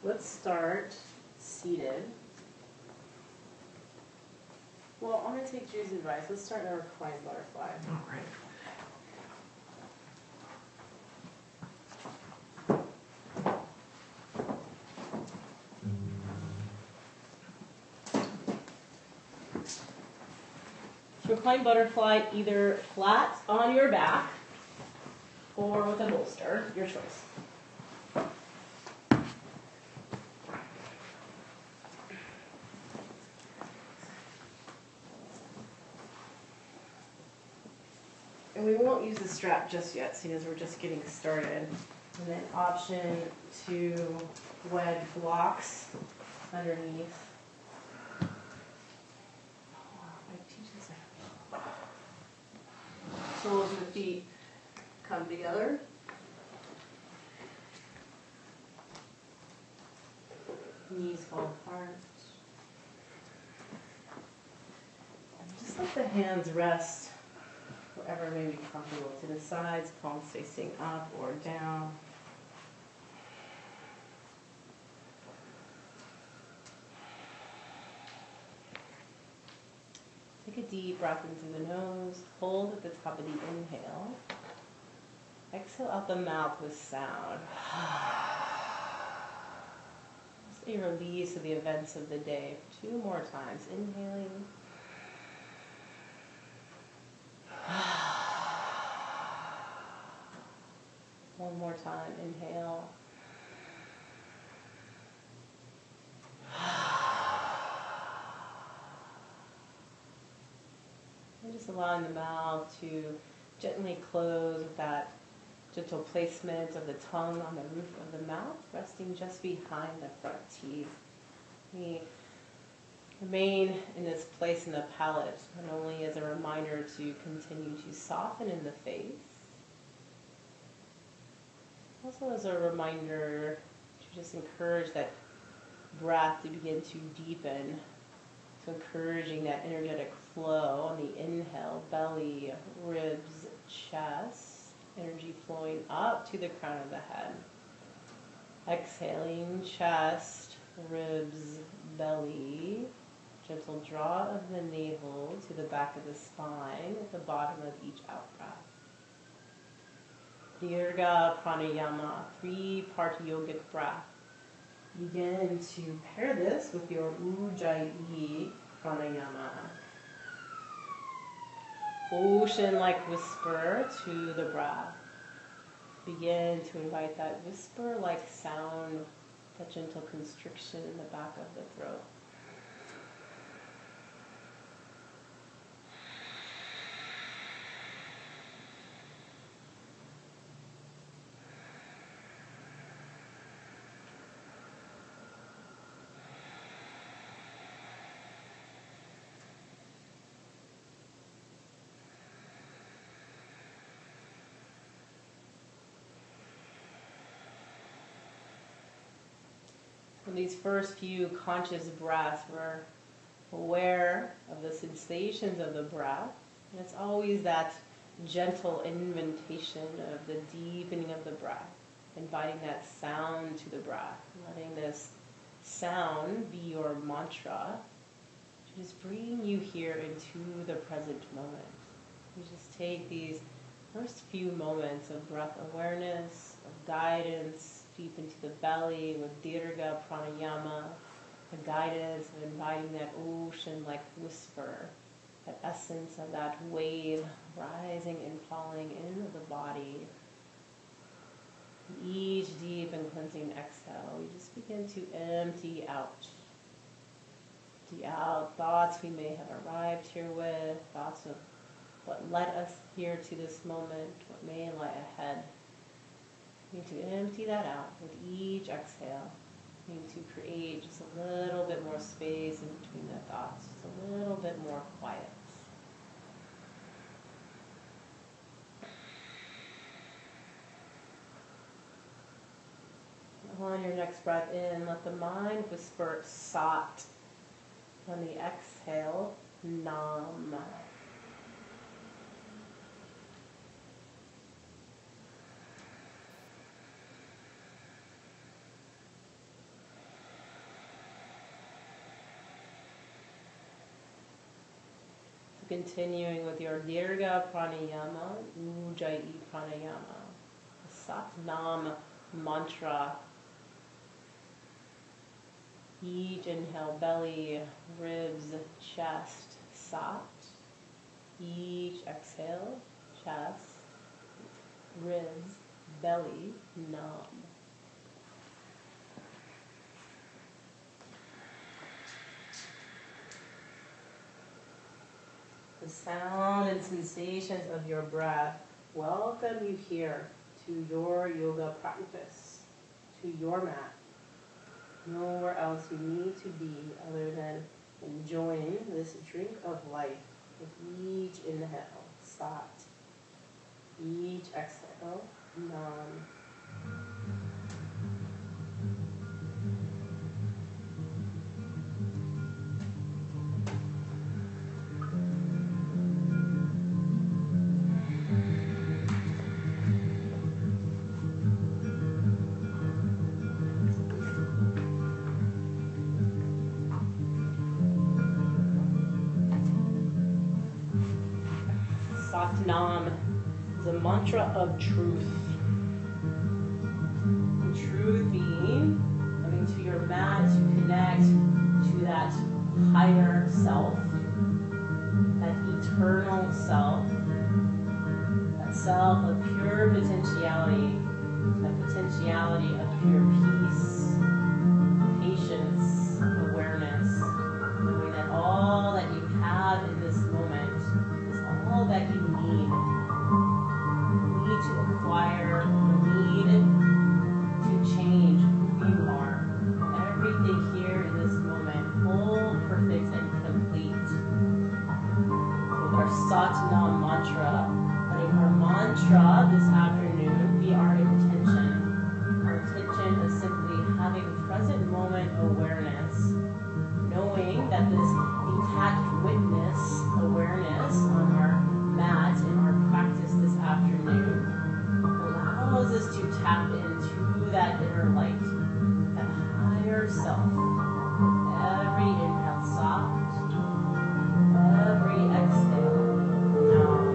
Let's start seated. Well, I'm going to take Drew's advice. Let's start in a reclined butterfly. All right. Reclined butterfly, either flat on your back or with a bolster, your choice. And we won't use the strap just yet, seeing as we're just getting started. And then option to wedge blocks underneath. Soles of the feet come together. Knees fall apart. And just let the hands rest wherever may be comfortable, to the sides, palms facing up or down. Take a deep breath in through the nose, hold at the top of the inhale. Exhale out the mouth with sound. Just a release of the events of the day. 2 more times. Inhaling. One more time. Inhale. And just allowing the mouth to gently close with that gentle placement of the tongue on the roof of the mouth, resting just behind the front teeth. We remain in this place in the palate, not only as a reminder to continue to soften in the face, also as a reminder to just encourage that breath to begin to deepen. So encouraging that energetic flow on the inhale, belly, ribs, chest, energy flowing up to the crown of the head. Exhaling, chest, ribs, belly, gentle draw of the navel to the back of the spine at the bottom of each out-breath. Dirga Pranayama, 3-part yogic breath. Begin to pair this with your Ujjayi Pranayama. Ocean-like whisper to the breath. Begin to invite that whisper-like sound, that gentle constriction in the back of the throat. In these first few conscious breaths, we're aware of the sensations of the breath. And it's always that gentle invitation of the deepening of the breath, inviting that sound to the breath, letting this sound be your mantra, to just bring you here into the present moment. You just take these first few moments of breath awareness, of guidance, deep into the belly with Dirga Pranayama, the guidance of inviting that ocean-like whisper, that essence of that wave rising and falling into the body. And each deep and cleansing exhale, we just begin to empty out. Empty out thoughts we may have arrived here with, thoughts of what led us here to this moment, what may lie ahead. We need to empty that out with each exhale. We need to create just a little bit more space in between the thoughts, just a little bit more quiet. On your next breath in, let the mind whisper Sat. On the exhale, Nam. Continuing with your Dirga Pranayama, Ujjayi Pranayama, Sat Nam mantra. Each inhale, belly, ribs, chest, Sat. Each exhale, chest, ribs, belly, Nam. The sound and sensations of your breath welcome you here to your yoga practice, to your mat. Nowhere else you need to be other than enjoying this drink of life with each inhale, Sat. Each exhale, Nam. Sat Nam is a mantra of truth. And truth being coming to your mat to connect to that higher self, that eternal self, that self of pure potentiality, that potentiality of pure peace, patience, awareness, knowing that all that you have in this moment is all that you need to acquire, need to change who you are. Everything here in this moment, whole, perfect, and complete. With our Sat Nam mantra, letting our mantra this afternoon be our intention. Our intention is simply having present moment awareness, knowing that this detached witness awareness on our mat in our practice this afternoon allows us to tap into that inner light, that higher self. Every inhale, soft. Every exhale, Nam.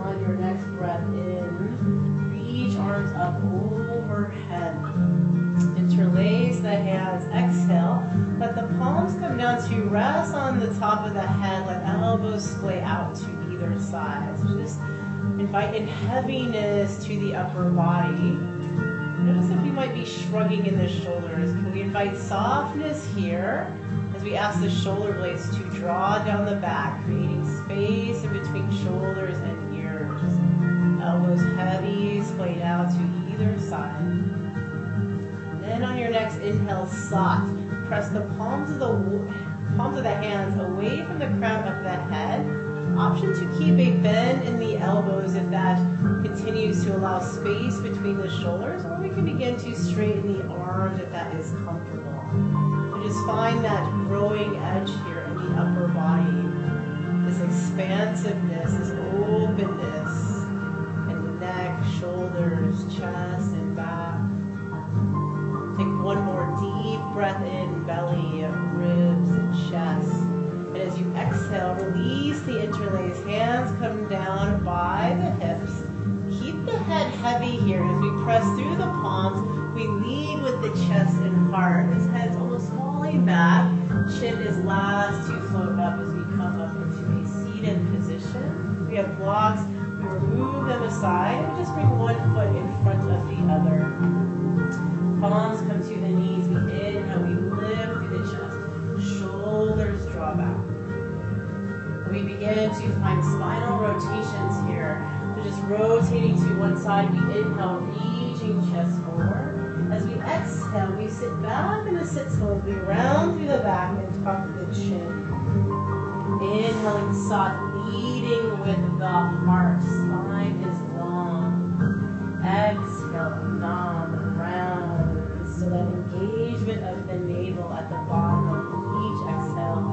On your next breath in, reach arms up overhead. Interlace the hands, exhale. Let the palms come down to rest on the top of the head. Let elbows splay out to either side. So just invite in heaviness to the upper body. Notice if you might be shrugging in the shoulders. Can we invite softness here as we ask the shoulder blades to draw down the back, creating space in between shoulders and ears. Elbows heavy, splayed out to either side. Then on your next inhale, Sat. Press the palms of the hands away from the crown of the head. Option to keep a bend in the elbows if that continues to allow space between the shoulders, or we can begin to straighten the arms if that is comfortable. So just find that growing edge here in the upper body, this expansiveness, this openness in the neck, shoulders, chest, and back. Take one more deep breath in, belly, ribs, and chest. And as you exhale, release the interlace. Hands come down by the hips. Keep the head heavy here. As we press through the palms, we lead with the chest and heart. This head's almost falling back. Chin is last to float up as we come up into a seated position. We have blocks. We remove them aside and just bring one foot in front of the other. Palms come to the knees. We inhale, we lift through the chest. Shoulders draw back. We begin to find spinal rotations here. So just rotating to one side. We inhale, reaching chest forward. As we exhale, we sit back in the sit slowly, round through the back and tuck the chin. Inhaling, Sat, leading with the heart. Spine is long. Exhale, Nam, round. So that engagement of the navel at the bottom of each exhale.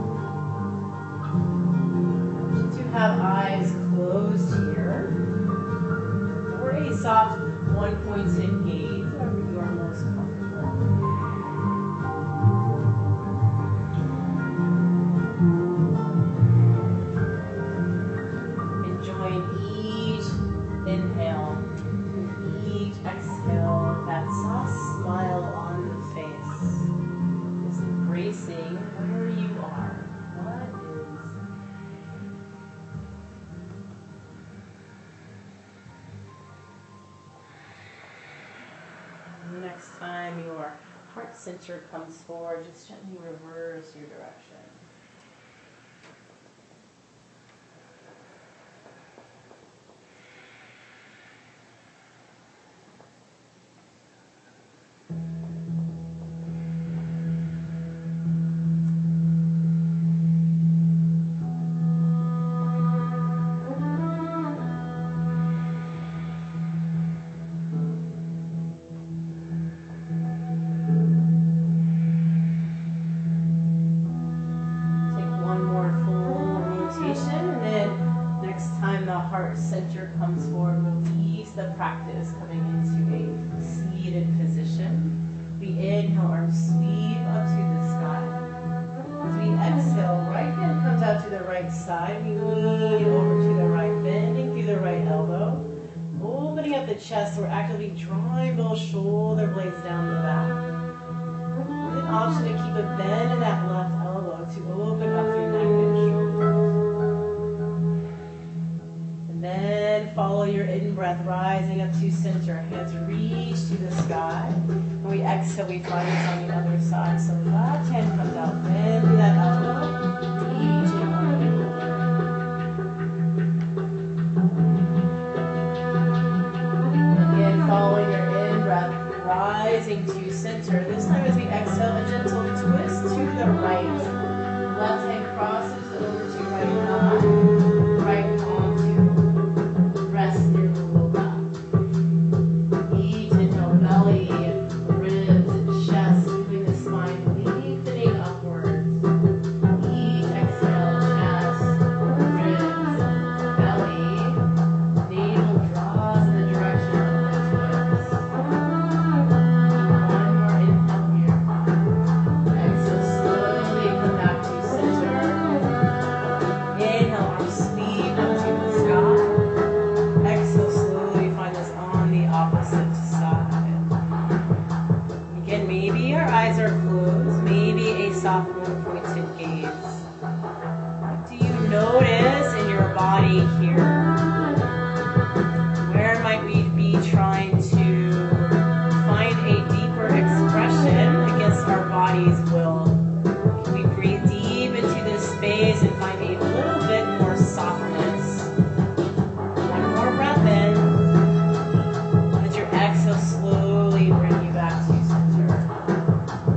To have eyes closed here, or a soft one-pointed gaze, wherever you are most comfortable. time your heart center comes forward, just gently reverse your direction. Center comes forward, release the practice coming into a seated position. We inhale, arms sweep up to the sky. As we exhale, right hand comes out to the right side. We lean over to the right, bending through the right elbow. Opening up the chest, we're actively drawing those shoulder blades down the back. With an option to keep a bend in that left elbow to open up your neck and shoulders. Then follow your in-breath, rising up to center. Hands reach to the sky. When we exhale, we find this on the other side. So left hand comes out, bend through that elbow. Each and one. Again, following your in-breath, rising to center. This time as we exhale, a gentle twist to the right. Left hand crosses over to right thigh. Right palm to rest in the low back. Each inhale, belly, ribs, chest, keeping the spine lengthening upwards. Each exhale, chest, ribs, belly, navel draws in the direction of the twist. One more inhale here. Exhale, slowly come back to center. Inhale, arms sweep up to the sky. Exhale, slowly find us on the opposite side. Again, maybe our eyes are closed, maybe a soft pointed gaze. What do you notice in your body here? Where might we be trying to find a deeper expression against our body's will? Can we breathe deep into this space and find a little bit more softness? One more breath in. Let your exhale slowly bring you back to center.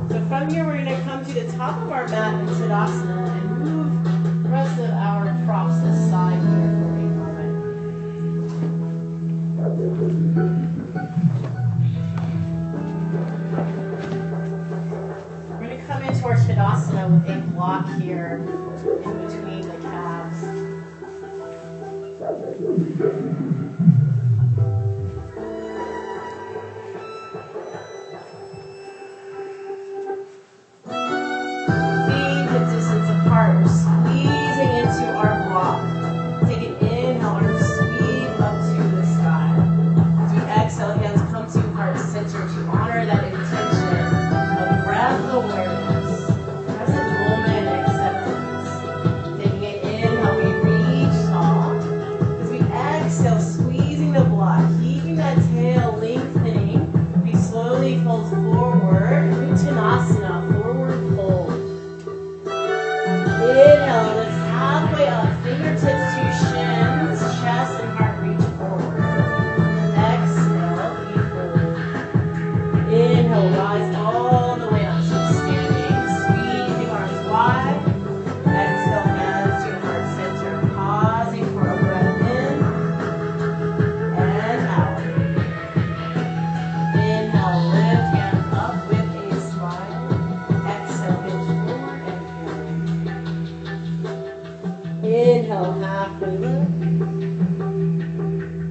So from here, we're going to come to the top of our mat in Tadasana and move the rest of our props aside here for a moment. We're going to come into our Tadasana with a block here in between the calves. Feet hip distance apart. We're squeezing into our block. Take an inhale, arms sweep up to the sky. As we exhale, hands come to heart center to honor that intention of breath awareness, present moment acceptance. Taking an inhale, we reach tall. As we exhale, squeezing the block, keeping that tail lengthening. We slowly fold forward, Uttanasana, forward fold. Inhale, lift halfway up, fingertips to shins, chest and heart reach forward. Exhale, we fold. Inhale, rise all the way up to standing, squeezing arms wide. Exhale, hands to heart center, pausing for a breath in and out. Inhale, lift hands up with a smile. Exhale, hinge forward and forward. Inhale, halfway lift.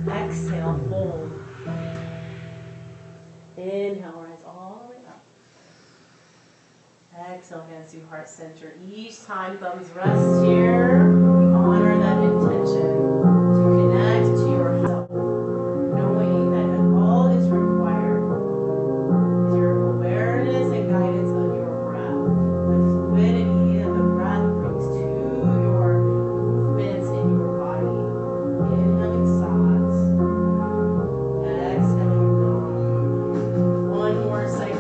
Exhale, fold. Inhale, rise all the way up. Exhale, hands to heart center. Each time thumbs rest here, we honor that intention to connect to yourself, knowing that all is required is your awareness and guidance of your breath, the fluidity that the breath brings to your movements in your body. Inhaling sighs, exhaling yawn. One more cycle.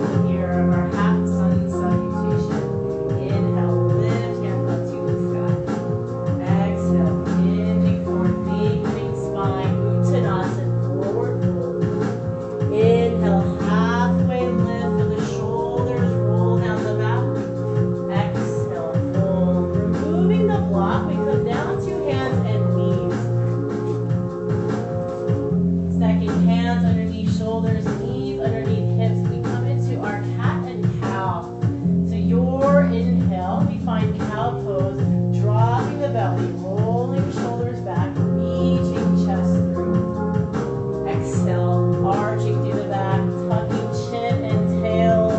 shoulders deep underneath hips. We come into our cat and cow. So your inhale, we find cow pose, dropping the belly, rolling shoulders back, reaching chest through. Exhale, arching through the back, tucking chin and tail,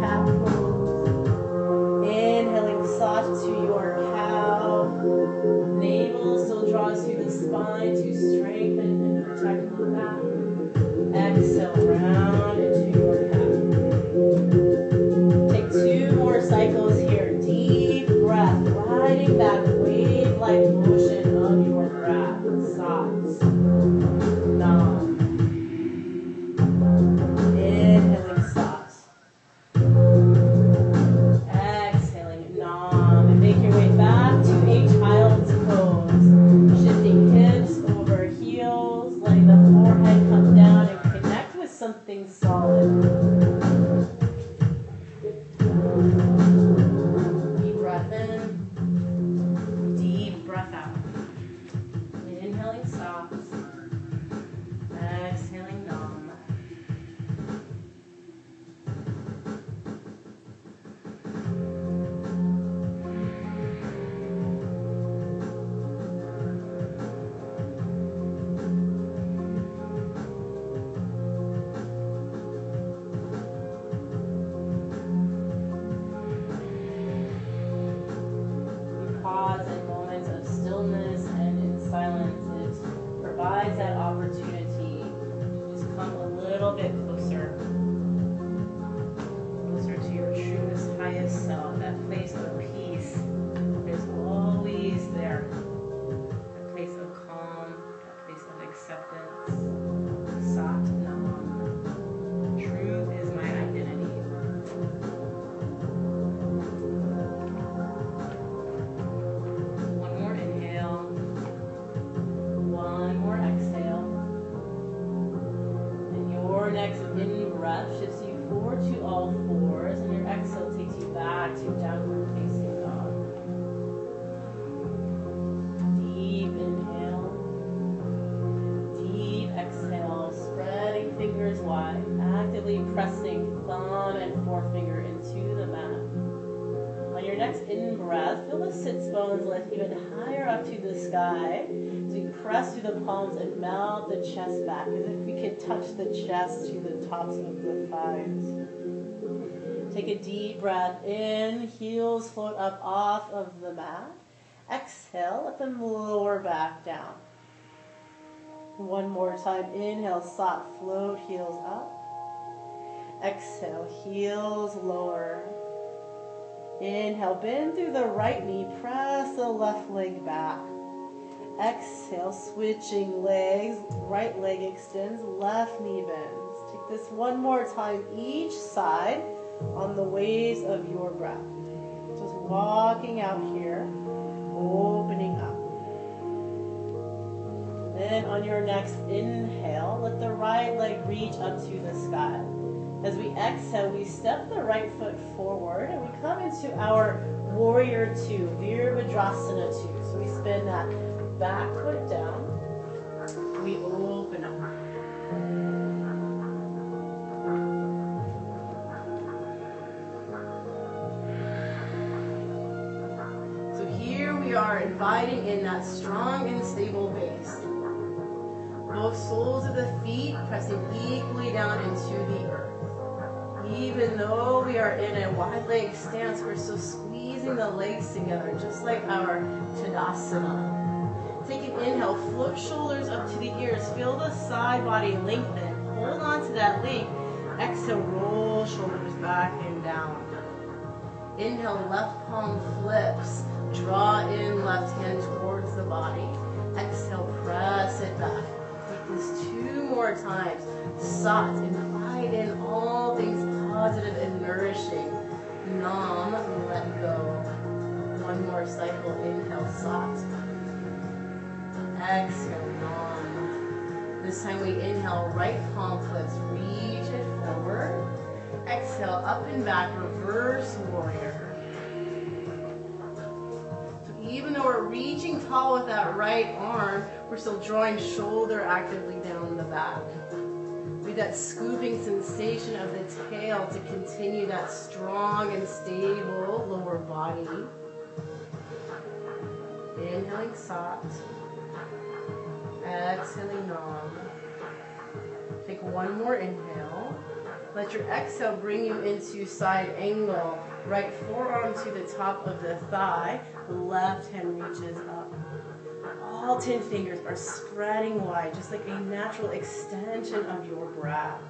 cat pose. Inhaling soft to your cow. Navel still draws through the spine to strengthen and protect the back. Exhale, round into your cat. Take 2 more cycles here. Deep breath, riding that wave-like motion of your breath. Soft, numb. Inhaling soft. Exhaling, numb. And make your way back to a child's pose. Shifting hips over heels, letting the forehead come down and connect with something solid. Deep breath in, deep breath out. Inhaling soft, exhaling numb. Pause in moments of stillness and in silence. It provides that opportunity to just come a little bit closer. Closer to your truest, highest self, that place of peace is always there. That place of calm, that place of acceptance. Sat Nam. Truth is my identity. One more inhale. One more exhale. And your next in-breath shifts you forward to all fours, and your exhale takes you back to downward facing dog. Deep inhale. Deep exhale. Spreading fingers wide. Actively pressing thumb and forefinger into the mat. On your next in-breath, feel the sits bones lift even higher up to the sky as we press through the palms and melt the chest back as if we could touch the chest to the tops of the thighs. Take a deep breath in, heels float up off of the mat. Exhale, let them lower back down. One more time, inhale, soft float, heels up. Exhale, heels lower. Inhale, bend through the right knee, press the left leg back. Exhale, switching legs, right leg extends, left knee bends. Take this one more time, each side on the waves of your breath. Just walking out here, opening up. Then on your next inhale, let the right leg reach up to the sky. As we exhale, we step the right foot forward and we come into our warrior two, Virabhadrasana 2. So we spin that back foot down. We open up. So here we are inviting in that strong and stable base. Both soles of the feet pressing equally down into the earth. Even though we are in a wide leg stance, we're still squeezing the legs together, just like our Tadasana. Take an inhale, float shoulders up to the ears, feel the side body lengthen. Hold on to that length. Exhale, roll shoulders back and down. Inhale, left palm flips. Draw in left hand towards the body. Exhale, press it back. Take this 2 more times. Sat, invite in all things positive and nourishing. Nam, let go. One more cycle, inhale, Sat. Exhale, Nam. This time we inhale, right palm flips, reach it forward. Exhale, up and back, reverse warrior. So even though we're reaching tall with that right arm, we're still drawing shoulder actively down the back. With that scooping sensation of the tail to continue that strong and stable lower body. Inhaling Sat. Exhaling Nam. Take one more inhale. Let your exhale bring you into side angle. Right forearm to the top of the thigh. Left hand reaches up. All 10 fingers are spreading wide, just like a natural extension of your breath.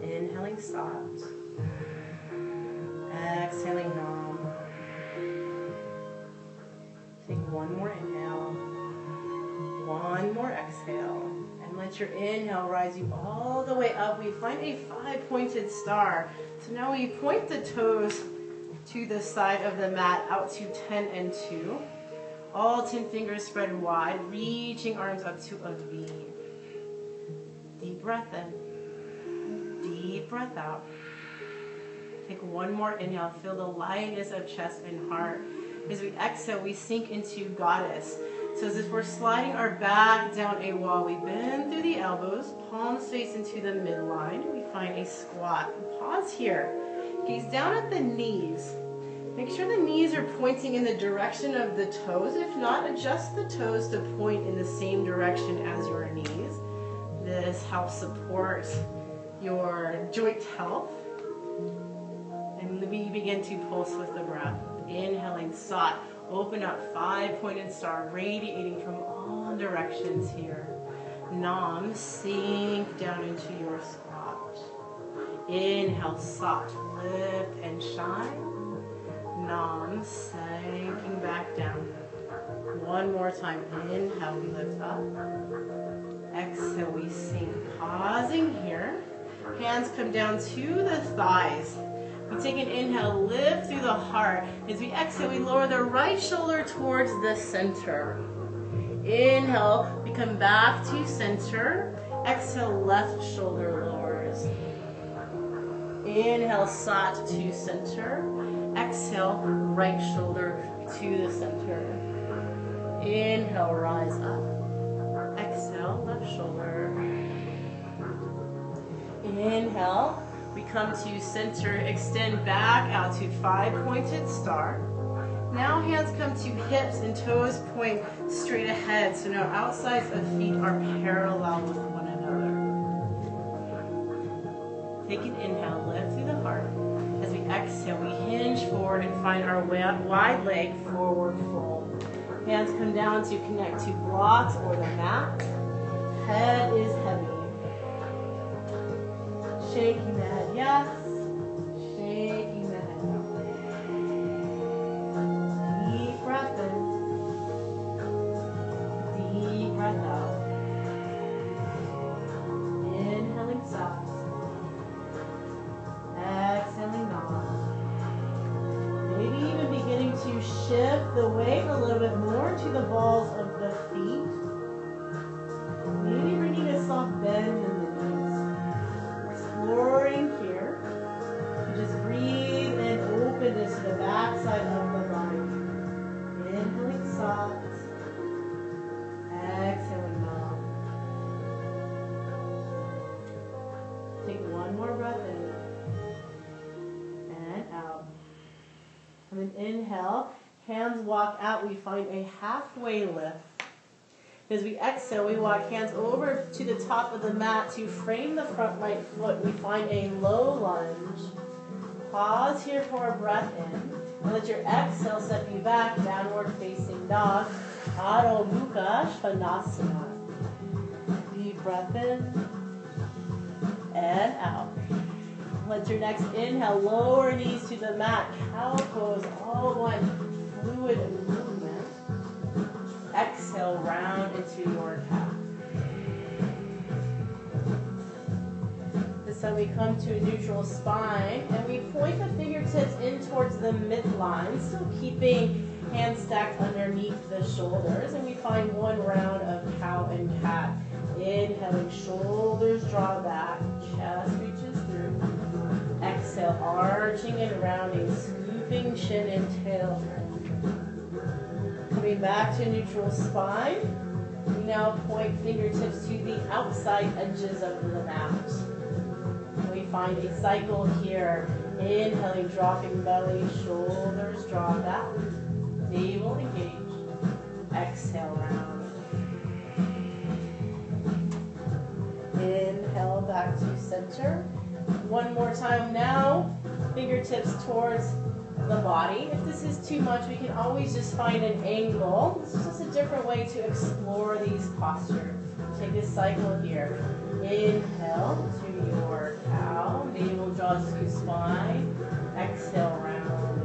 Inhaling Sat. Exhaling Nam. Take one more inhale. One more exhale. And let your inhale rise you all the way up. We find a 5-pointed star. So now we point the toes to the side of the mat out to 10 and 2. All 10 fingers spread wide, reaching arms up to a V. Deep breath in. Deep breath out. Take one more inhale. Feel the lightness of chest and heart. As we exhale, we sink into Goddess. So as if we're sliding our back down a wall, we bend through the elbows, palms face into the midline. We find a squat. Pause here. Gaze down at the knees. Make sure the knees are pointing in the direction of the toes. If not, adjust the toes to point in the same direction as your knees. This helps support your joint health. And we begin to pulse with the breath. Inhaling Sat. Open up 5-pointed star, radiating from all directions here. Nam, sink down into your squat. Inhale, Sat, lift and shine. Nam, sinking back down. One more time. Inhale, we lift up. Exhale, we sink. Pausing here. Hands come down to the thighs. We take an inhale, lift through the heart. As we exhale, we lower the right shoulder towards the center. Inhale, we come back to center. Exhale, left shoulder lowers. Inhale, Sat to center. Exhale, right shoulder to the center. Inhale, rise up. Exhale, left shoulder. Inhale. We come to center, extend back out to 5-pointed star. Now hands come to hips and toes point straight ahead. So now outsides of feet are parallel with one another. Take an inhale, lift through the heart. As we exhale, we hinge forward and find our wide leg forward fold. Hands come down to connect to blocks or the mat. Head is heavy. Shaking the head, yes. Shaking the head, no. Deep breath in. Deep breath out. Inhaling Sat. Exhaling Nam. Maybe even beginning to shift the weight a little bit more to the balls of the feet. Maybe bringing a soft bend in the exploring here. Just breathe and openness to the back side of the body. Inhaling Sat. Exhaling Nam. Take one more breath in. And out. And then inhale. Hands walk out. We find a halfway lift. As we exhale, we walk hands over to the top of the mat to frame the front right foot. We find a low lunge. Pause here for a breath in. And let your exhale set you back, downward facing dog. Adho Mukha Svanasana. Deep breath in. And out. Let your next inhale, lower knees to the mat. Cow pose, all one fluid movement. Exhale, round into your calf. This time we come to a neutral spine and we point the fingertips in towards the midline, still keeping hands stacked underneath the shoulders, and we find one round of cow and cat. Inhaling, shoulders draw back, chest reaches through. Exhale, arching and rounding, scooping chin and tail. Coming back to neutral spine. We now point fingertips to the outside edges of the mat. We find a cycle here. Inhaling, dropping belly, shoulders draw back, navel engage. Exhale, round. Inhale, back to center. One more time now. Fingertips towards the body. If this is too much, we can always just find an angle. This is just a different way to explore these postures. Take this cycle here. Inhale to your cow. Navel draws to spine. Exhale, round.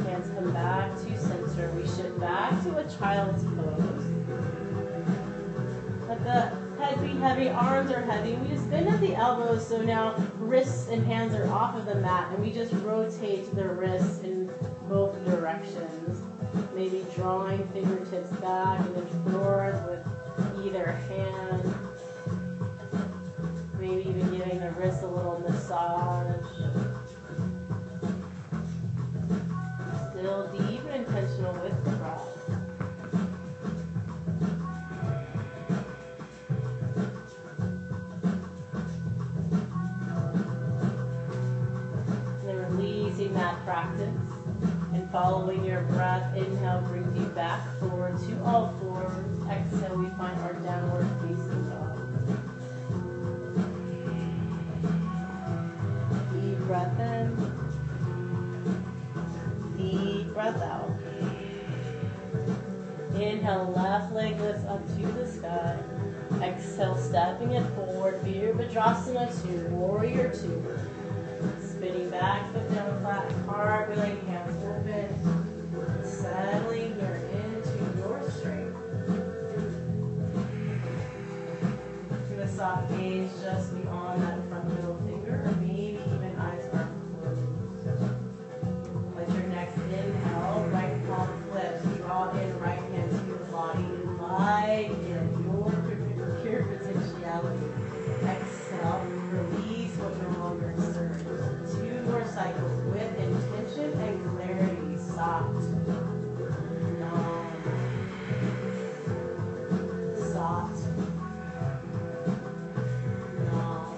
Hands come back to center. We shift back to a child's pose. Let the head be heavy, arms are heavy. We just bend at the elbows, so now wrists and hands are off of the mat, and we just rotate the wrists in both directions. Maybe drawing fingertips back and then forth with either hand. Maybe even giving the wrists a little massage. Still deep and intentional with the breath. That practice and following your breath, inhale brings you back forward to all fours. Exhale, we find our downward facing dog. Deep breath in, deep breath out. Inhale, left leg lifts up to the sky. Exhale, stepping it forward, Virabhadrasana 2, Warrior 2. Spinning back, foot down flat, heart, really hands open. Settling here into your strength. To a soft gaze just beyond that front middle finger, or maybe even eyes are closed. Let your next inhale, right palm flips, draw in right hand to your body, invite in your pure potentiality. Exhale, release what no longer serves. More cycles with intention and clarity. Soft, numb, soft, numb.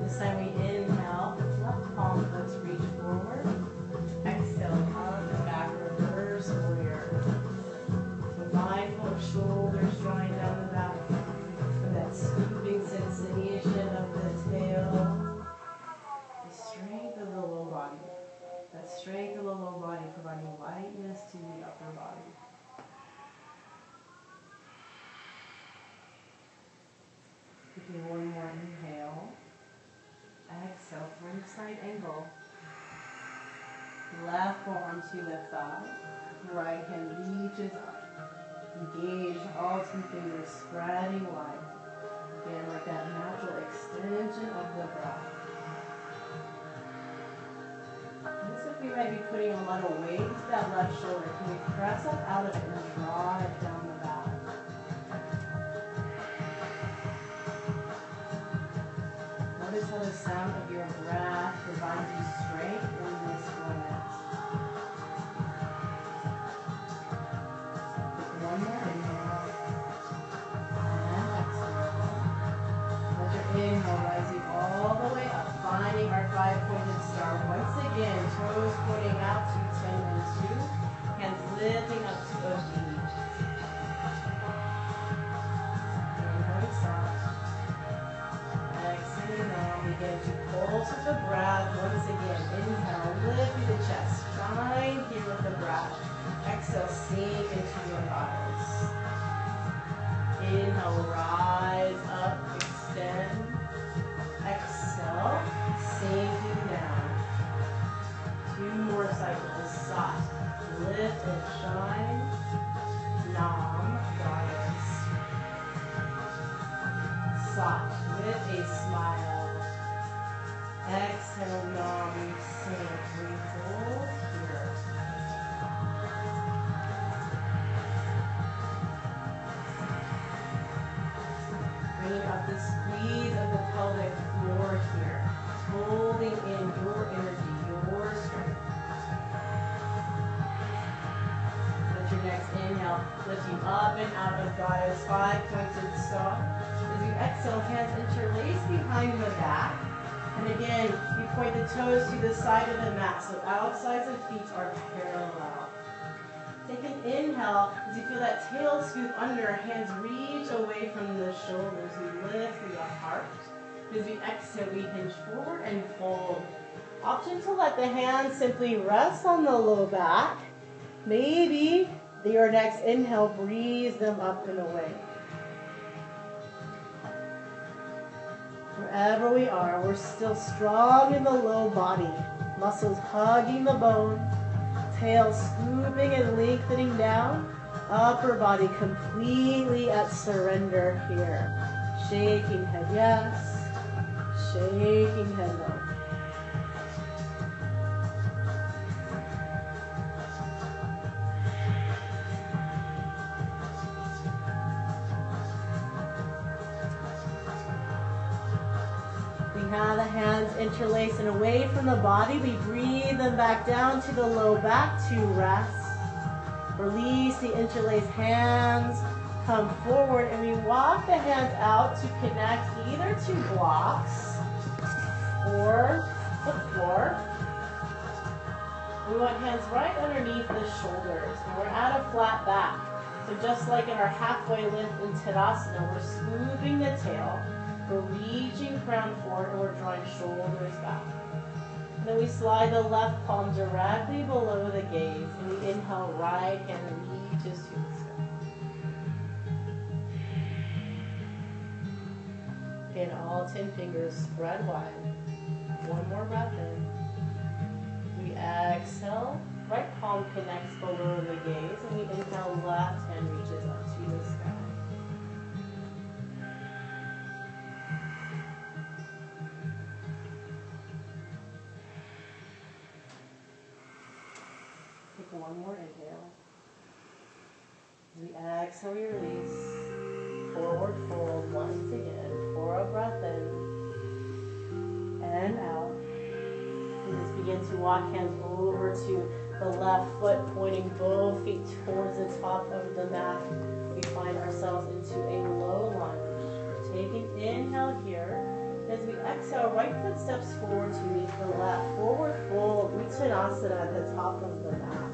This time we inhale, left palm flips, reach forward. Exhale, up, back, reverse warrior. So mindful of shoulders drawing down the back. And that scooping sensation of the tail. Strength of the low body, providing lightness to the upper body. Taking one more inhale. Exhale, front side angle. Left forearm to the thigh. Right hand reaches up. Engage all two fingers, spreading wide. Again, like that natural extension of the breath. We might be putting a lot of weight to that left shoulder. Can we press up out of it and draw it down the back? Notice how the sound of your breath provides you strength in this moment. One more inhale. And exhale. Let your inhale rise you all the way up. Finding our 5-pointed star. Once again, toes pointing out to 10 and 2. Hands lifting up to a beach. Inhale, stop. Exhale, now begin to pulse with the breath. Once again, inhale, lift through the chest. Shine here with the breath. Exhale, sink into your thighs. Inhale, rise up, extend. Exhale, sinking down. 2 more cycles. Soft, lift and shine. Nam, rise. Soft, with a smile. Exhale, nam, sink. We hold here. Bringing up the squeeze of the pelvic floor here. Holding in your energy, your strength. lifting up and out of Goddess 5 pointed star. As you exhale, hands interlace behind the back. And again, you point the toes to the side of the mat, so outsides of feet are parallel. Take an inhale as you feel that tail scoop under, hands reach away from the shoulders. We lift through the heart. As we exhale, we hinge forward and fold. Option to let the hands simply rest on the low back. Maybe your next inhale, breeze them up and away. Wherever we are, we're still strong in the low body. Muscles hugging the bone. Tail scooping and lengthening down. Upper body completely at surrender here. Shaking head yes. Shaking head no. Now the hands interlace and away from the body. We breathe them back down to the low back to rest. Release the interlaced hands. Come forward and we walk the hands out to connect either to blocks or the floor. We want hands right underneath the shoulders. And we're at a flat back. So just like in our halfway lift in Tadasana, we're scooping the tail. We're reaching crown forward and we're drawing shoulders back. And then we slide the left palm directly below the gaze. And we inhale, right hand reaches to the sky. And all 10 fingers spread wide. One more breath in. We exhale, right palm connects below the gaze. And we inhale, left hand reaches up to the sky. One more inhale. As we exhale, we release. Forward fold once again. For a breath in. And out. And just begin to walk hands over to the left foot, pointing both feet towards the top of the mat. We find ourselves into a low lunge. Take an inhale here. As we exhale, right foot steps forward to meet the left. Forward fold, Uttanasana at the top of the mat.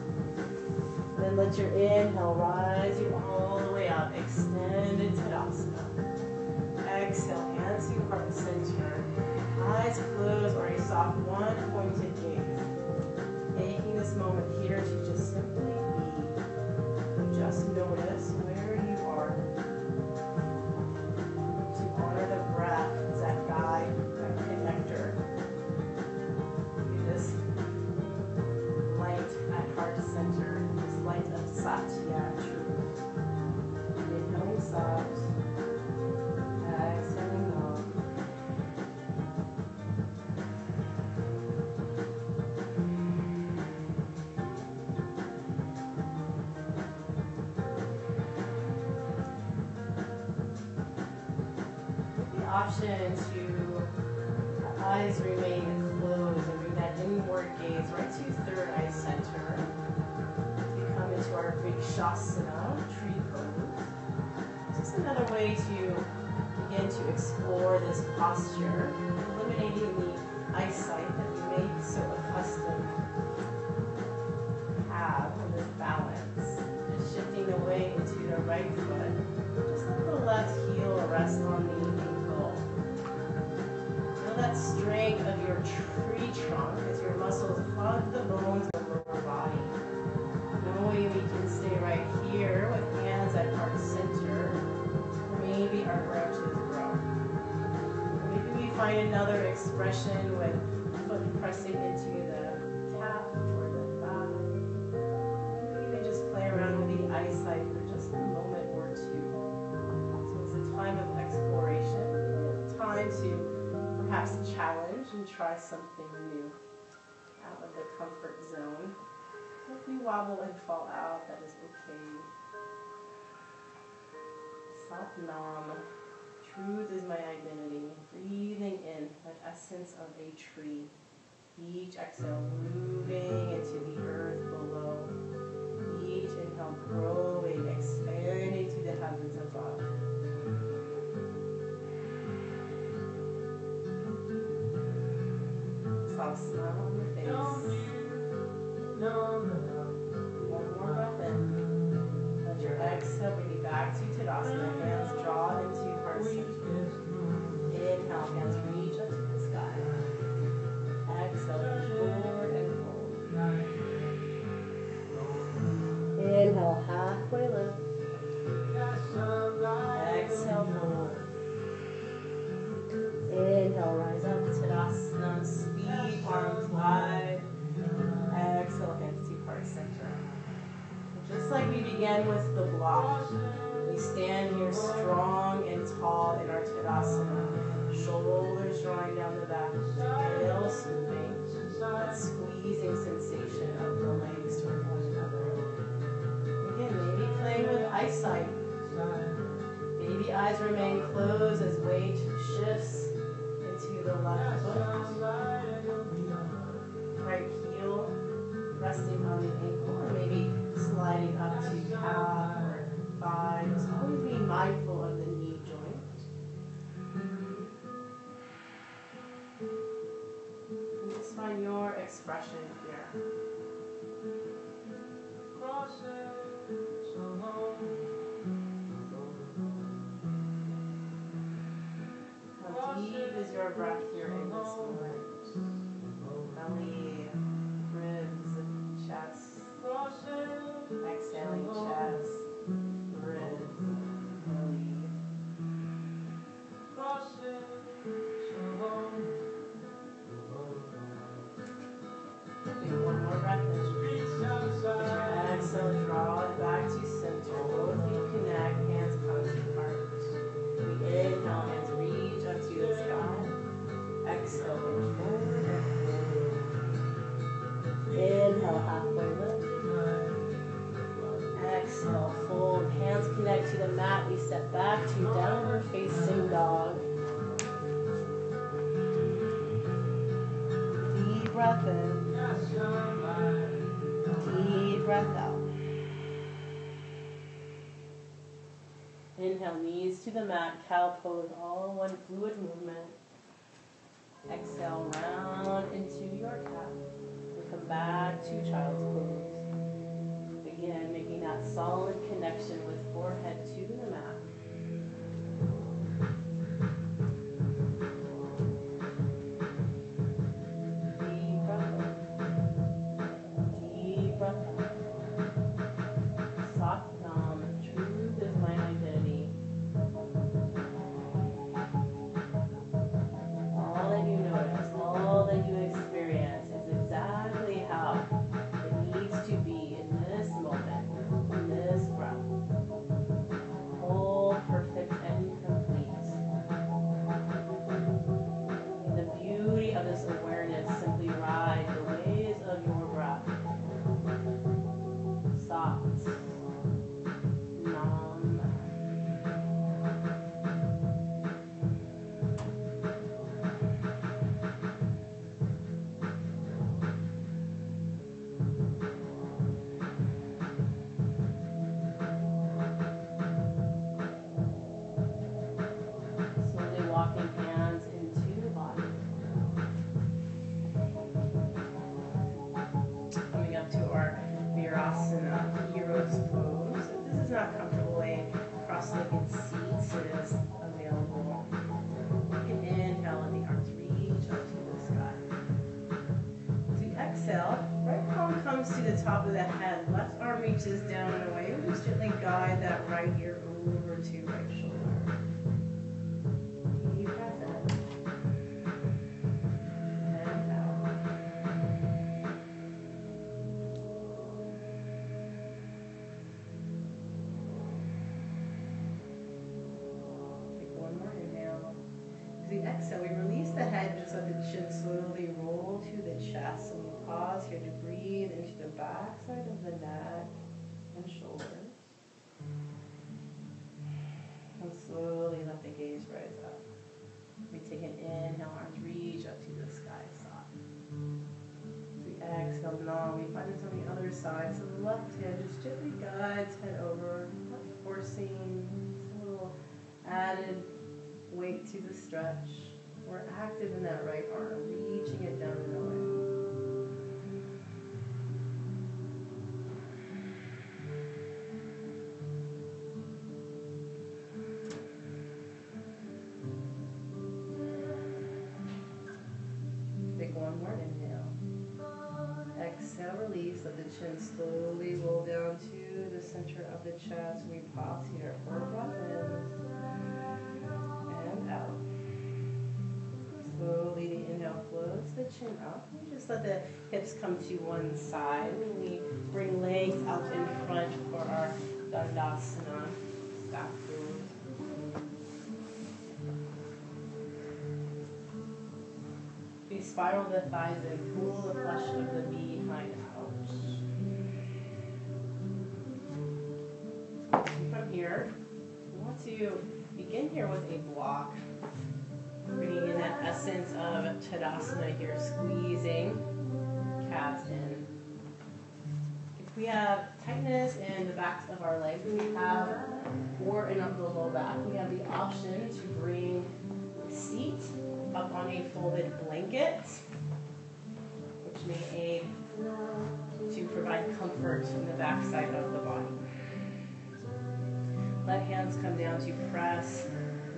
Then let your inhale rise you all the way up. Extend into Tadasana. Exhale, hands to heart center. Eyes closed or a soft one-pointed gaze. Taking this moment here to just simply be. Just notice where you are. To honor the breath as that guide, that connector. This light at heart center. Light of Satya truth. Inhaling soft. Exhaling long. The option to the eyes remain closed and bring that inward gaze right to third eye center. Into our Vrikshasana, tree pose. Just another way to begin to explore this posture, eliminating the eyesight that we may be so accustomed to have in this balance. Just shifting away into the right foot. Just let the left heel rest on the ankle. Feel that strength of your tree trunk as your muscles hug the bones of the lower body. Knowing we can stay right here with hands at heart center. Maybe our branches grow. Maybe we find another expression with foot pressing into the calf or the thigh. Maybe even just play around with the eyesight for just a moment or two. So it's a time of exploration, a time to perhaps challenge and try something new out of the comfort zone. If you wobble and fall out, that is okay. Sat Nam. Truth is my identity. Breathing in that essence of a tree. Each exhale moving into the earth below. Each inhale growing, Tadasana on the face. One more breath in. Let your exhale bring you back to Tadasana. Hands draw into heart center. Inhale, hands reach up to the sky. Exhale, push forward and fold. Inhale, halfway lift. Exhale, fold. Inhale, rise up, Tadasana, speed, arms wide. Exhale, hands to heart center. Just like we began with the block, we stand here strong and tall in our Tadasana. Shoulders drawing down the back, tail scooping, that squeezing sensation of the legs toward one another. Again, maybe playing with eyesight. Maybe eyes remain closed as weight shifts into the left foot. Right heel resting on the ankle, or maybe sliding up to calf or thigh. Just always be mindful of the knee joint. And just find your expression here. How deep is your breath here in this moment? Belly, ribs, chest. Exhaling, chest, ribs, belly. Take one more breath in. Exhale, draw it back to center. Both feet connect, hands come to heart. We inhale, hands reach up to the sky. Exhale, push forward and forward. Inhale, halfway lift. Exhale, fold. Hands connect to the mat. We step back to downward facing dog. Deep breath in. Deep breath out. Inhale, knees to the mat, cow pose, all one fluid movement. Exhale, round into your calf. And come back to child's pose. Again, making that solid connection with forehead to the mat. Deep breath in. Deep breath out. Satyam, truth is my identity. All that you notice, all that you experience is exactly how it needs to be in this moment, in this breath. Whole, perfect, and complete. In the beauty of this awareness, simply ride the waves of your breath. Soft, numb. Slowly walking hands into the body. Coming up to our Virasana, Hero's Pose. If this is not comfortable, a cross-legged seat is available. You can inhale and the arms reach up to the sky. As we exhale, right palm comes to the top of the head. Left arm reaches down and away. We'll just gently guide that right ear over to right shoulder. Deep breath in. And out. Take one more inhale. As we exhale, we release the head, just let the chin slowly roll to the chest. And we pause here to breathe into the back side of the neck and shoulders. And slowly let the gaze rise up. We take an inhale, arms reach up to the sky, soft. As we exhale, now we find this on the other side. So the left hand just gently guides head over, not forcing, just a little added weight to the stretch. We're active in that right arm, reaching it down and away. Take one more inhale. Exhale, release. Let the chin slowly roll down to the center of the chest. We pause here for a breath in and out. Slowly the inhale floats the chin up. We just let the hips come to one side. We bring legs out in front for our Dandasana, staff pose. We spiral the thighs and pull the flesh of the behind out. From here, we want to begin here with a block. Bringing in that essence of Tadasana here, squeezing calves in. If we have tightness in the backs of our legs, or in the low back, we have the option to bring the seat up on a folded blanket, which may aid to provide comfort in the back side of the body. Let hands come down to press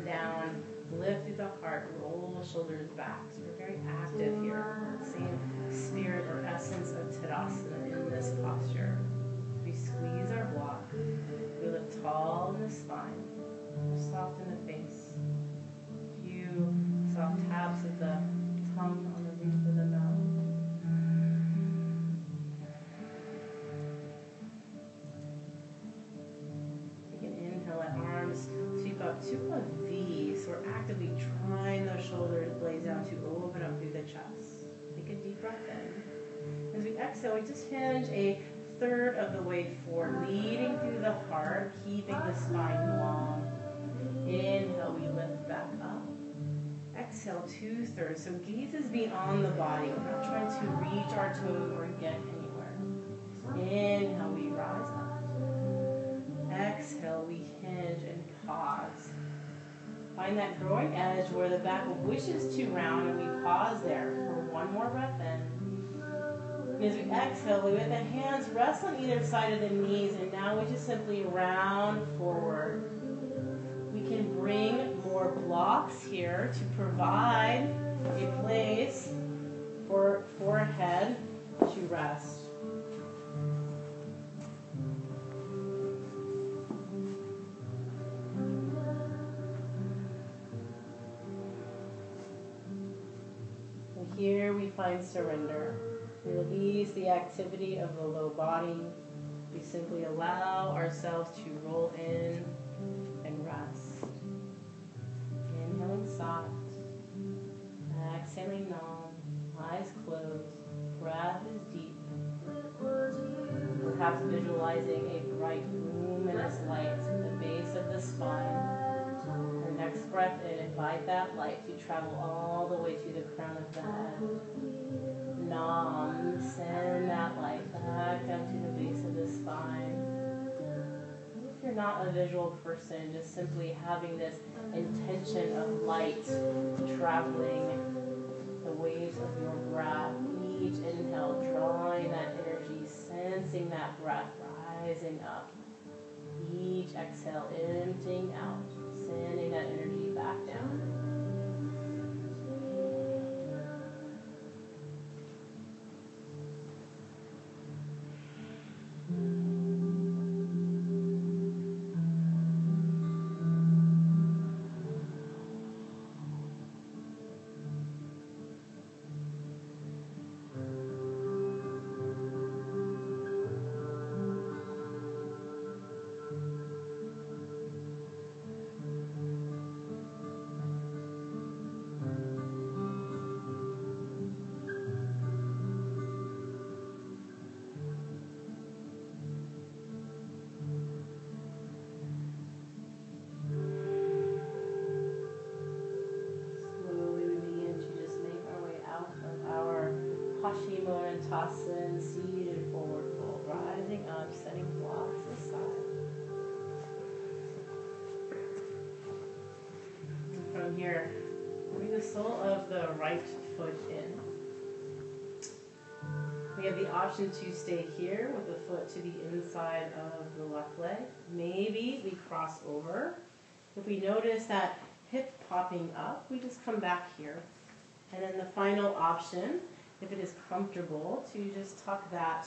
down. Lift through the heart, roll the shoulders back. So we're very active here. Same spirit or essence of Tadasana in this posture. We squeeze our block. We look tall in the spine. We're soft in the face. A few soft taps of the tongue on the roof of the mouth. Take an inhale, let arms sweep up to a V. So we're actively trying those shoulders, blades down to open up through the chest. Take a deep breath in. As we exhale, we just hinge a third of the way forward, leading through the heart, keeping the spine long. Inhale, we lift back up. Exhale, 2/3. So gaze is beyond the body. We're not trying to reach our toes or get anywhere. Inhale, we rise up. Exhale, we hinge and pause. Find that growing edge where the back wishes to round, and we pause there for one more breath in. And as we exhale, we let the hands rest on either side of the knees, and now we just simply round forward. We can bring more blocks here to provide a place for forehead to rest. Here we find surrender. We release the activity of the low body. We simply allow ourselves to roll in and rest. Inhaling soft. Exhaling numb. Eyes closed. Breath is deep. Perhaps visualizing a bright luminous light at the base of the spine. Your next breath in, invite that light to travel all the way to the crown of the head. Nam, send that light back up to the base of the spine. If you're not a visual person, just simply having this intention of light traveling the waves of your breath. Each inhale, drawing that energy, sensing that breath rising up. Each exhale, emptying out, sending that energy back down. Tassin, seated forward fold, rising up, setting blocks aside. From here, bring the the sole of the right foot in. We have the option to stay here with the foot to the inside of the left leg. Maybe we cross over. If we notice that hip popping up, we just come back here. And then the final option, if it is comfortable, to just tuck that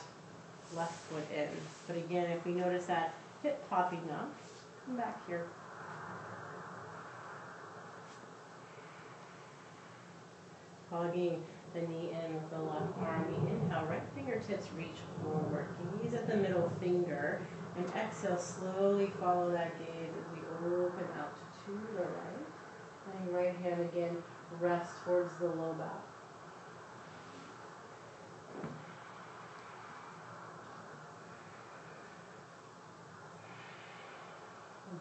left foot in. But again, if we notice that hip popping up, come back here. Hugging the knee in with the left arm. We inhale, right fingertips reach forward. Gaze at the middle finger. And exhale, slowly follow that gaze as we open out to the right. And right hand again, rest towards the low back.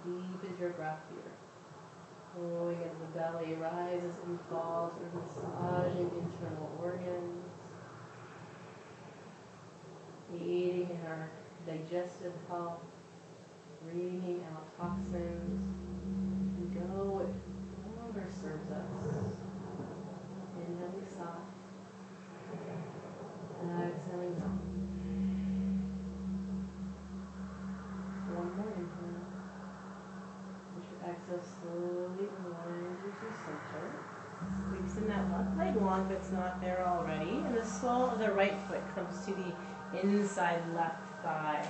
Deep is your breath here. Flowing as the belly rises and falls, we're massaging internal organs, aiding in our digestive health, bringing out toxins, and go what no longer serves us. Inhale, we sigh. Exhaling out. One more inhale. Exhale, slowly unwind into center. We extend that left leg long if it's not there already. And the sole of the right foot comes to the inside left thigh.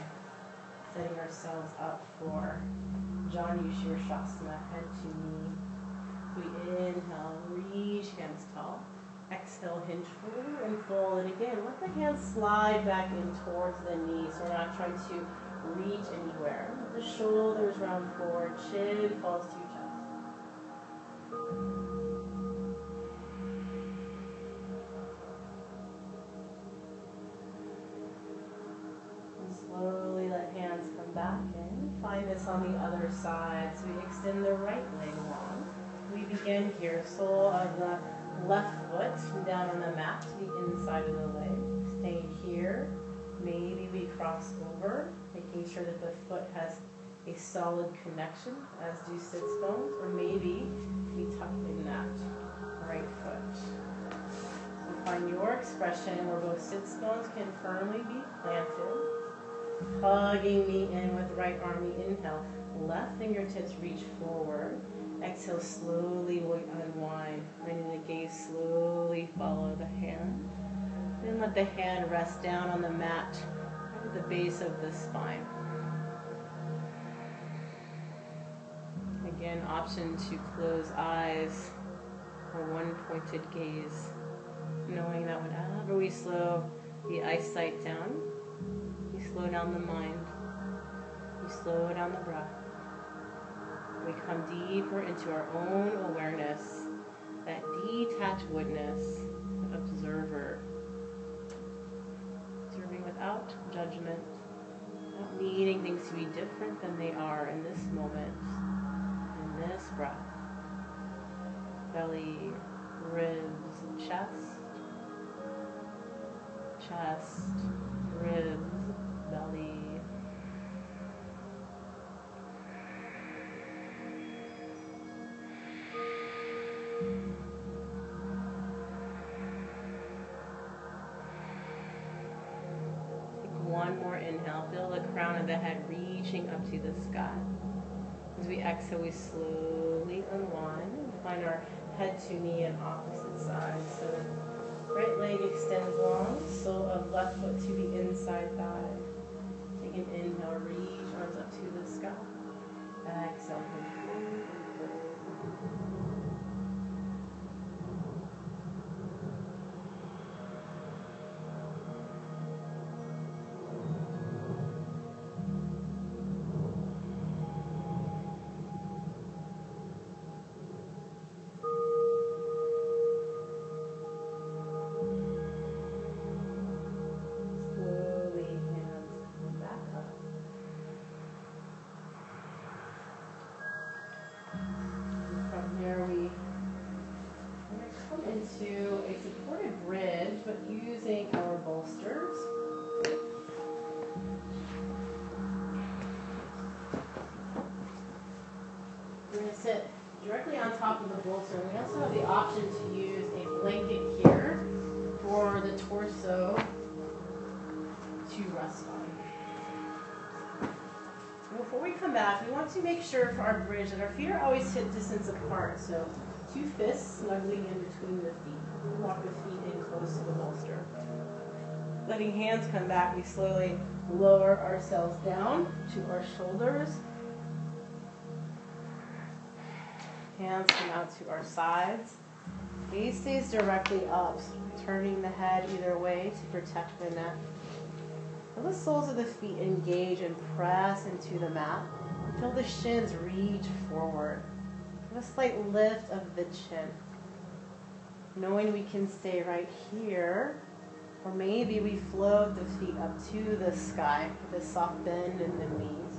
Setting ourselves up for Janu Shirshasana, head to knee. We inhale, reach hands tall. Exhale, hinge forward and fold. And again, let the hands slide back in towards the knee so we're not trying to reach anywhere. The shoulders round forward, chin falls to your chest. And slowly let hands come back in. Find this on the other side. So we extend the right leg long. We begin here, sole of the left foot down on the mat to the inside of the leg. Staying here. Maybe we cross over, making sure that the foot has a solid connection, as do sits bones, or maybe we tuck in that right foot. So find your expression where both sits bones can firmly be planted. Hugging me in with right arm, we inhale. Left fingertips reach forward. Exhale, slowly we unwind. Letting the gaze slowly follow the hand. Then let the hand rest down on the mat at the base of the spine. Again, option to close eyes or one pointed gaze, knowing that whenever we slow the eyesight down, we slow down the mind, we slow down the breath. We come deeper into our own awareness, that detached witness, observer, observing without judgment, not needing things to be different than they are in this moment, in this breath. Belly, ribs, chest, ribs, belly. One more inhale, feel the crown of the head reaching up to the sky. As we exhale, we slowly unwind and find our head to knee on opposite side. So right leg extends long, sole of left foot to the inside thigh. Take an inhale, reach arms up to the sky. Exhale, top of the bolster. We also have the option to use a blanket here for the torso to rest on. Before we come back, we want to make sure for our bridge that our feet are always hip distance apart. So 2 fists snuggling in between the feet. Walk the feet in close to the bolster. Letting hands come back, we slowly lower ourselves down to our shoulders. Hands come out to our sides. Gaze stays directly up, turning the head either way to protect the neck. Feel the soles of the feet engage and press into the mat. Feel the shins reach forward. Give a slight lift of the chin. Knowing we can stay right here, or maybe we float the feet up to the sky with a soft bend in the knees.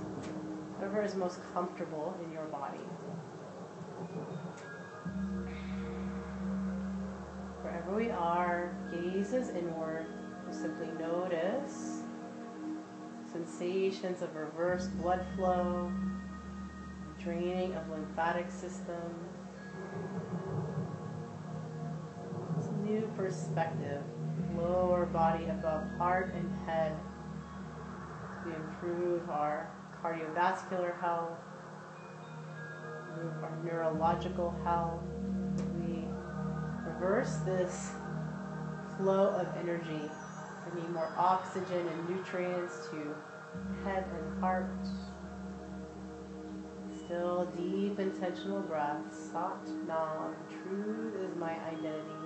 Whatever is most comfortable in your body. Wherever we are, gaze is inward. We simply notice sensations of reverse blood flow, draining of lymphatic system. It's a new perspective. Lower body above heart and head. We improve our cardiovascular health, improve our neurological health. We reverse this flow of energy. We need more oxygen and nutrients to head and heart. Still deep intentional breath. Sat Nam. Truth is my identity.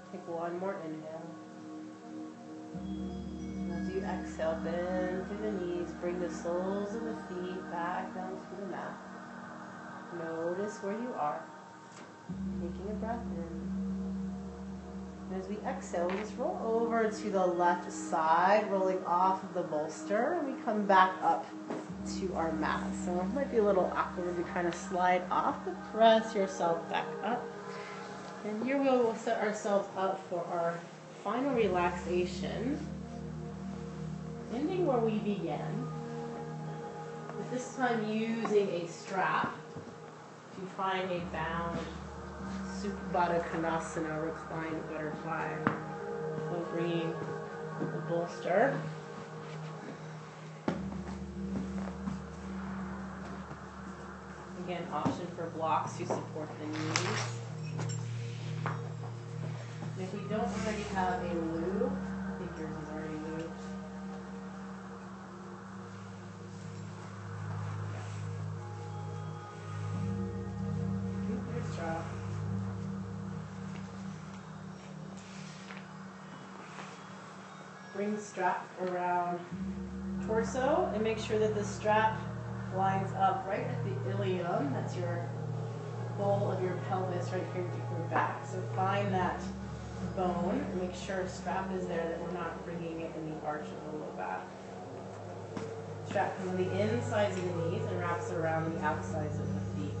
Take one more inhale. As you exhale, bend through the knees, bring the soles of the feet back down to the mat. Notice where you are. Taking a breath in. And as we exhale, we just roll over to the left side, rolling off of the bolster, and we come back up to our mat. So it might be a little awkward to kind of slide off, but press yourself back up. And here we'll set ourselves up for our final relaxation, ending where we began, but this time using a strap to find a bound Supta Konasana, reclined butterfly. So bringing the bolster. Again, option for blocks to support the knees. And if we don't already have a lube, I think yours is already lubed. Keep your strap. Bring the strap around torso and make sure that the strap lines up right at the ilium. That's your bowl of your pelvis right here at your back. So find that bone and make sure a strap is there, that we're not bringing it in the arch of the low back. Strap comes on the insides of the knees and wraps around the outsides of the feet.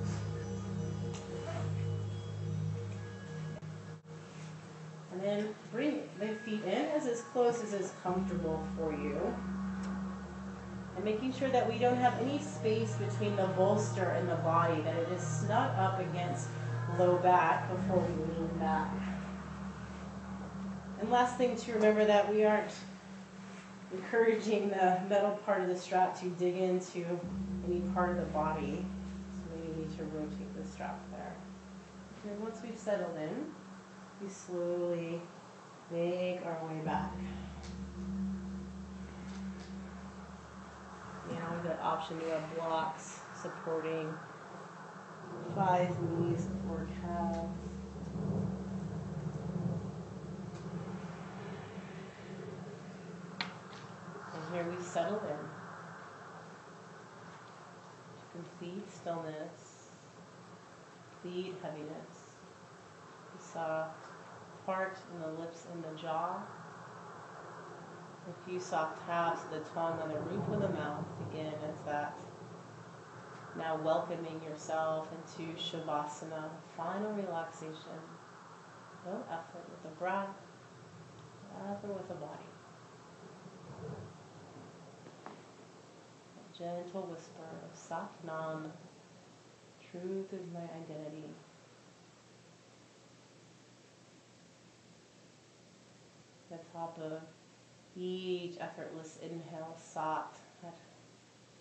And then bring the feet in as close as is comfortable for you. And making sure that we don't have any space between the bolster and the body, that it is snug up against low back before we lean back. And last thing to remember, that we aren't encouraging the metal part of the strap to dig into any part of the body. So we need to rotate the strap there. And once we've settled in, we slowly make our way back. Now we've got option to have blocks supporting thighs, knees, or calves. And here we settle in. complete stillness, complete heaviness. The soft heart and the lips and the jaw. A few soft taps of the tongue on the roof of the mouth. Again, it's that now welcoming yourself into Shavasana, final relaxation. No effort with the breath, no effort with the body. A gentle whisper of Sat Nam, truth is my identity. The top of each effortless inhale, Sat, that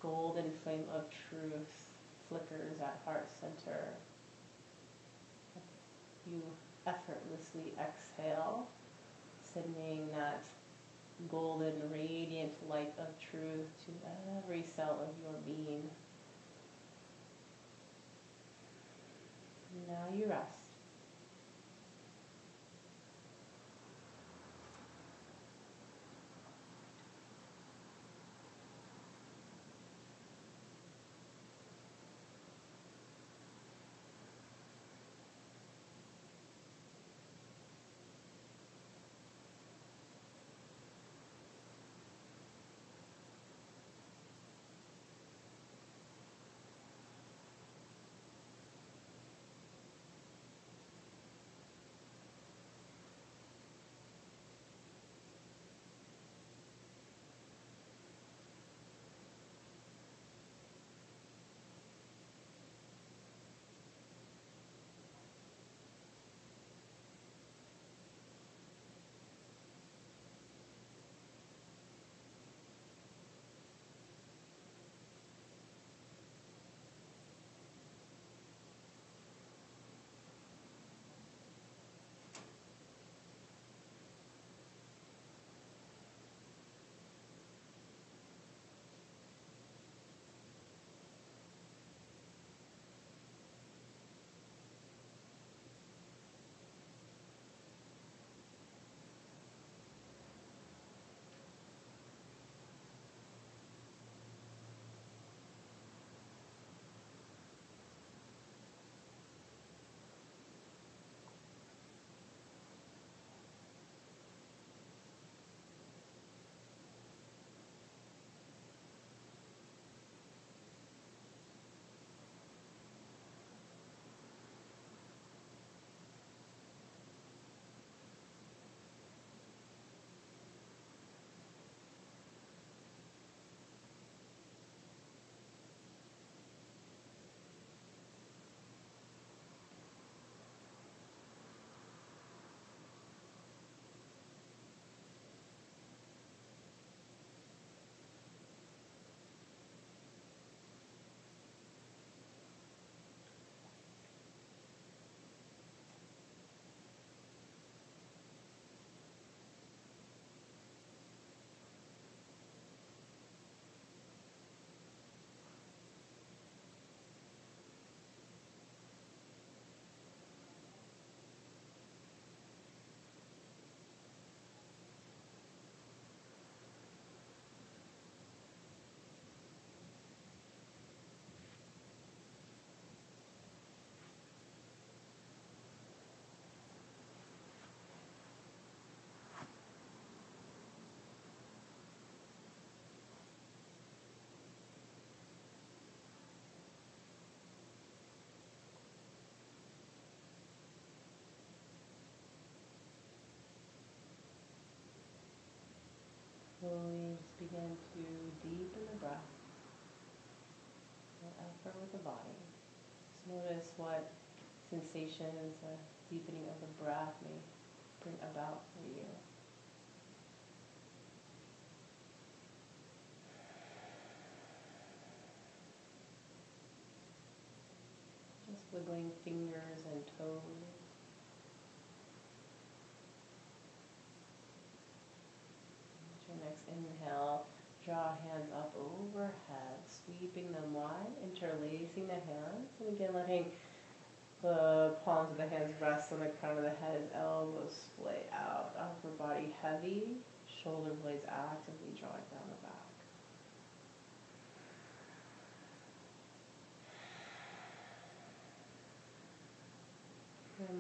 golden flame of truth flickers at heart center. You effortlessly exhale, sending that golden radiant light of truth to every cell of your being. Now you rest. Slowly just begin to deepen the breath. No effort with the body. Just notice what sensations a deepening of the breath may bring about for you. Just wiggling fingers and toes. Your next inhale, draw hands up overhead, sweeping them wide, interlacing the hands, and again letting the palms of the hands rest on the crown of the head, elbows splay out, upper body heavy, shoulder blades actively drawing down the back.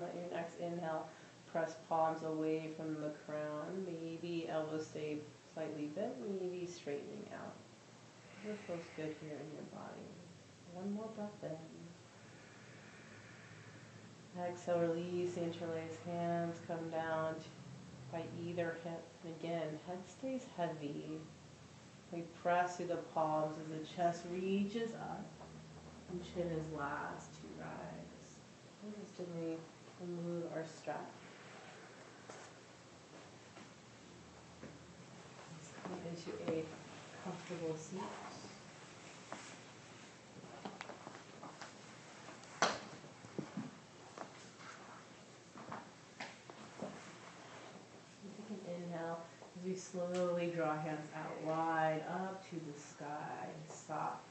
let your next inhale press palms away from the crown. Maybe elbows stay slightly bent, maybe straightening out. Whatever feels good here in your body. One more breath in. Exhale, release the interlaced hands, come down by either hip. And again, head stays heavy. We press through the palms as the chest reaches up and chin is last to rise. And just gently remove our strap. Let's come into a comfortable seat. Inhale as we slowly draw hands out wide up to the sky, soft.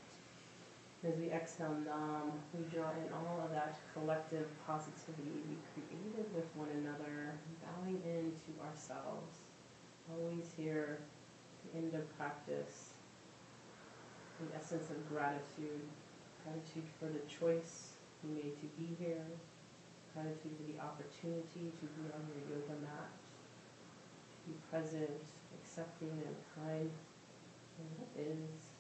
As we exhale, numb, we draw in all of that collective positivity we created with one another, bowing into ourselves. Always here, the end of practice, the essence of gratitude. Gratitude for the choice you made to be here. Gratitude for the opportunity to be on your yoga mat. Be present, accepting, and kind. And what is.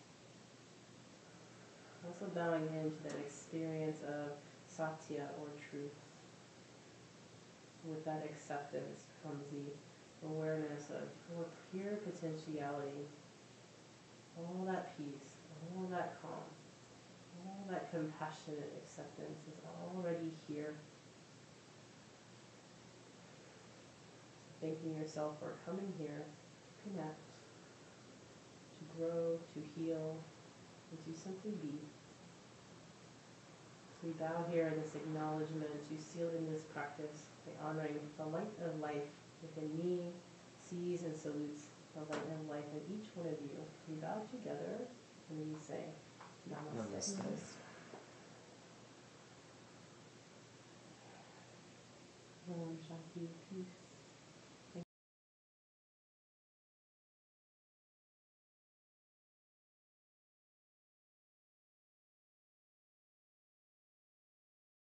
Also bowing into that experience of Satya or truth. With that acceptance comes the awareness of your pure potentiality. All that peace, all that calm, all that compassionate acceptance is already here. Thanking yourself for coming here to connect, to grow, to heal, and to simply be. So we bow here in this acknowledgement to seal in this practice by honoring the light of life within me, sees and salutes the light of life in each one of you. We bow together and we say, Namaste. Namaste. Om Shanti, peace.